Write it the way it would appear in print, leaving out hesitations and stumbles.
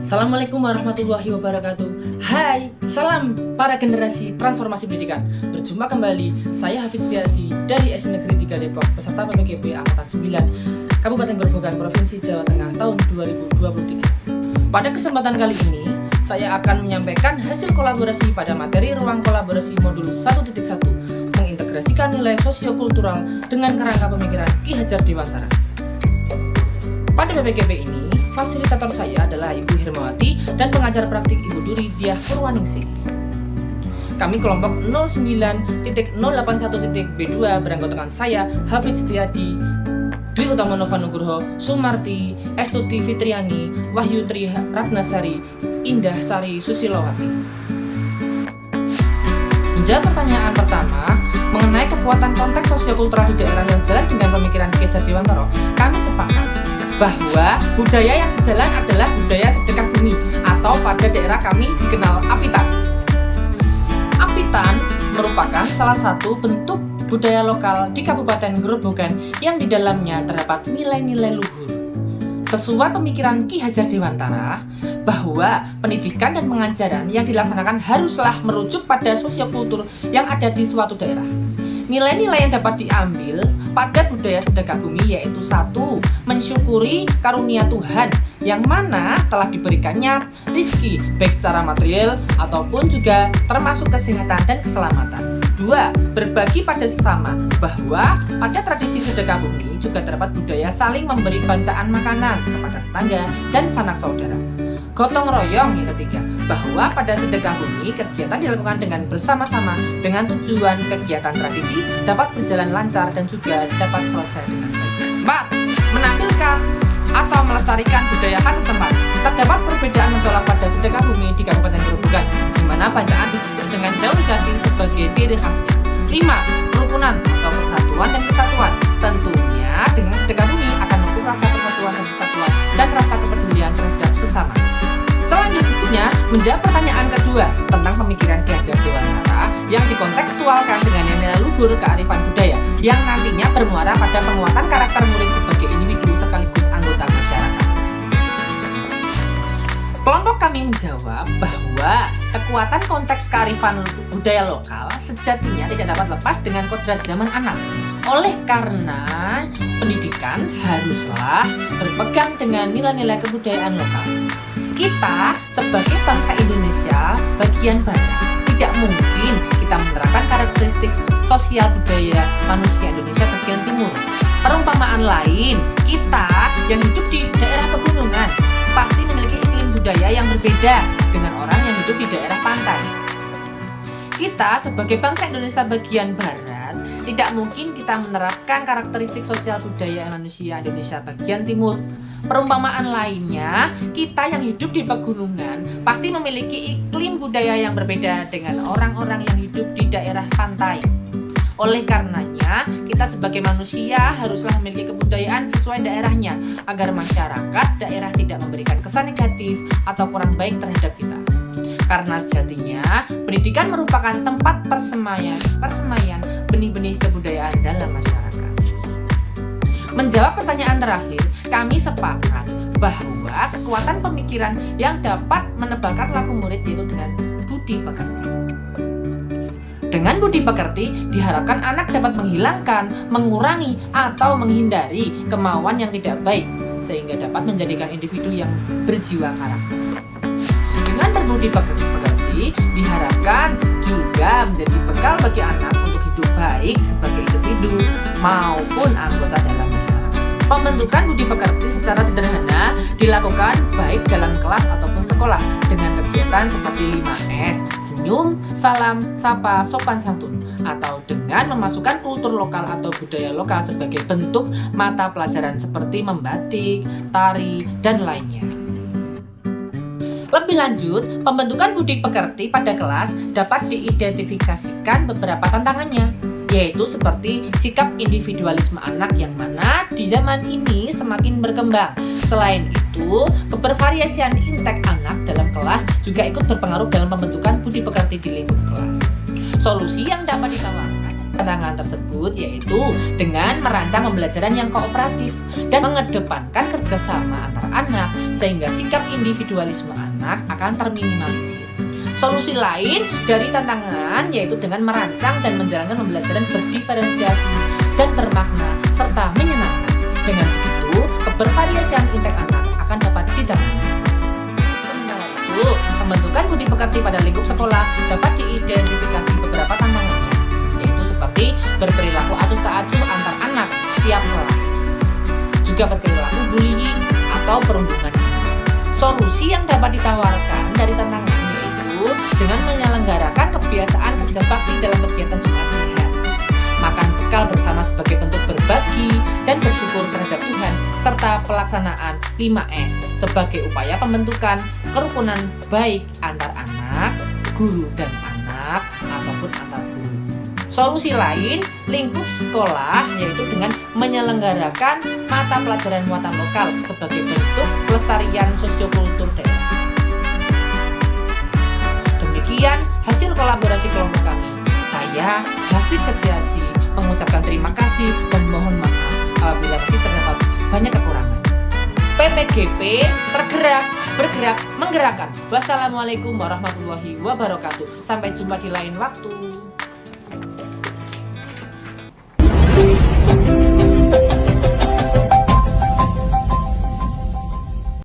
Assalamualaikum warahmatullahi wabarakatuh. Hai, salam para generasi transformasi pendidikan. Berjumpa kembali, saya Hafidz Fiardi dari SD Negeri 3 Depok, peserta PPKB Angkatan 9 Kabupaten Grobogan, Provinsi Jawa Tengah tahun 2023. Pada kesempatan kali ini, saya akan menyampaikan hasil kolaborasi pada materi ruang kolaborasi modul 1.1 mengintegrasikan nilai sosiokultural dengan kerangka pemikiran Ki Hajar Dewantara. Pada PPKB ini, fasilitator saya adalah Ibu Hermawati dan pengajar praktik Ibu Duri Diah Purwaningsih. Kami kelompok 09.081.B2 beranggotakan saya, Hafidz Fiardi, Dwi Utama Nova Nugroho, Sumarti, Estuti Fitriani, Wahyu Tri Ratnasari, Indah Sari Susilowati. Menjawab pertanyaan pertama mengenai kekuatan konteks sosiokultural di daerah yang sejalan dengan pemikiran Ki Hajar Dewantara, kami sepakat bahwa budaya yang sejalan adalah budaya sedekah bumi atau pada daerah kami dikenal apitan. Apitan merupakan salah satu bentuk budaya lokal di Kabupaten Grobogan yang di dalamnya terdapat nilai-nilai luhur. Sesuai pemikiran Ki Hajar Dewantara bahwa pendidikan dan pengajaran yang dilaksanakan haruslah merujuk pada sosiokultur yang ada di suatu daerah. Nilai-nilai yang dapat diambil pada budaya sedekah bumi yaitu 1. Mensyukuri karunia Tuhan yang mana telah diberikannya rizki baik secara material ataupun juga termasuk kesehatan dan keselamatan. 2. Berbagi pada sesama bahwa pada tradisi sedekah bumi juga terdapat budaya saling memberi bancaan makanan kepada tetangga dan sanak saudara. Gotong royong yang ketiga, bahwa pada sedekah bumi kegiatan dilakukan dengan bersama-sama dengan tujuan kegiatan tradisi dapat berjalan lancar dan juga dapat selesai dengan baik. 4. Menampilkan atau melestarikan budaya khas setempat. Terdapat perbedaan mencolok pada sedekah bumi di Kabupaten Grobogan, di mana bancaan dibungkus dengan daun jati sebagai ciri khasnya. 5. Kerukunan atau persatuan dan kesatuan. Tentunya dengan sedekah bumi akan memupuk rasa persatuan dan kesatuan dan rasa kepedulian terhadap sesama. Selanjutnya, menjawab pertanyaan kedua tentang pemikiran Ki Hajar Dewantara yang dikontekstualkan dengan nilai luhur kearifan budaya yang nantinya bermuara pada penguatan karakter murid sebagai individu sekaligus anggota masyarakat. Kelompok kami menjawab bahwa kekuatan konteks kearifan budaya lokal sejatinya tidak dapat lepas dengan kodrat zaman anak. Oleh karena pendidikan haruslah berpegang dengan nilai-nilai kebudayaan lokal. Kita sebagai bangsa Indonesia bagian barat tidak mungkin kita menerapkan karakteristik sosial budaya manusia Indonesia bagian timur. Perumpamaan lain, kita yang hidup di daerah pegunungan pasti memiliki iklim budaya yang berbeda dengan orang yang hidup di daerah pantai. Kita sebagai bangsa Indonesia bagian barat tidak mungkin kita menerapkan karakteristik sosial budaya manusia Indonesia bagian timur. Perumpamaan lainnya, kita yang hidup di pegunungan pasti memiliki iklim budaya yang berbeda dengan orang-orang yang hidup di daerah pantai. Oleh karenanya, kita sebagai manusia haruslah memiliki kebudayaan sesuai daerahnya agar masyarakat daerah tidak memberikan kesan negatif atau kurang baik terhadap kita. Karena sejatinya, pendidikan merupakan tempat persemaian benih-benih kebudayaan dalam masyarakat. Menjawab pertanyaan terakhir, kami sepakat bahwa kekuatan pemikiran yang dapat menebalkan laku murid yaitu dengan budi pekerti. Dengan budi pekerti, diharapkan anak dapat menghilangkan, mengurangi, atau menghindari kemauan yang tidak baik, sehingga dapat menjadikan individu yang berjiwa karakter. Dengan berbudi pekerti, diharapkan juga menjadi bekal bagi anak untuk hidup baik sebagai individu maupun anggota dalam masyarakat. Pembentukan budi pekerti secara sederhana dilakukan baik dalam kelas ataupun sekolah dengan kegiatan seperti 5S, senyum, salam, sapa, sopan santun, atau dengan memasukkan kultur lokal atau budaya lokal sebagai bentuk mata pelajaran seperti membatik, tari, dan lainnya. Lebih lanjut, pembentukan budi pekerti pada kelas dapat diidentifikasikan beberapa tantangannya, yaitu seperti sikap individualisme anak yang mana di zaman ini semakin berkembang. Selain itu, kebervariasian intek anak dalam kelas juga ikut berpengaruh dalam pembentukan budi pekerti di lingkup kelas. Solusi yang dapat ditawarkan Tantangan tersebut yaitu dengan merancang pembelajaran yang kooperatif dan mengedepankan kerjasama antar anak sehingga sikap individualisme anak akan terminimalisir. Solusi lain dari tantangan yaitu dengan merancang dan menjalankan pembelajaran berdiferensiasi dan bermakna serta menyenangkan. Dengan begitu, kebervariasian intek anak akan dapat ditangani. Sementara itu, pembentukan budi pekerti pada lingkup sekolah dapat diidentifikasi beberapa tantangannya, yaitu seperti berperilaku acuh tak acuh antar anak setiap kelas, juga berperilaku bullying atau perundungan. Solusi yang dapat ditawarkan dari tantangan yaitu dengan menyelenggarakan kebiasaan kerja bakti dalam kegiatan Jumat Sehat, makan bekal bersama sebagai bentuk berbagi dan bersyukur terhadap Tuhan, serta pelaksanaan 5S sebagai upaya pembentukan kerukunan baik antar anak, guru dan anak, ataupun antar guru. Solusi lain lingkup sekolah yaitu dengan menyelenggarakan mata pelajaran muatan lokal sebagai bentuk pelestarian sosiokultur daerah. Demikian hasil kolaborasi kelompok kami. Saya, David Setiaji, mengucapkan terima kasih dan mohon maaf apabila masih terdapat banyak kekurangan. PPGP tergerak, bergerak, menggerakkan. Wassalamualaikum warahmatullahi wabarakatuh. Sampai jumpa di lain waktu.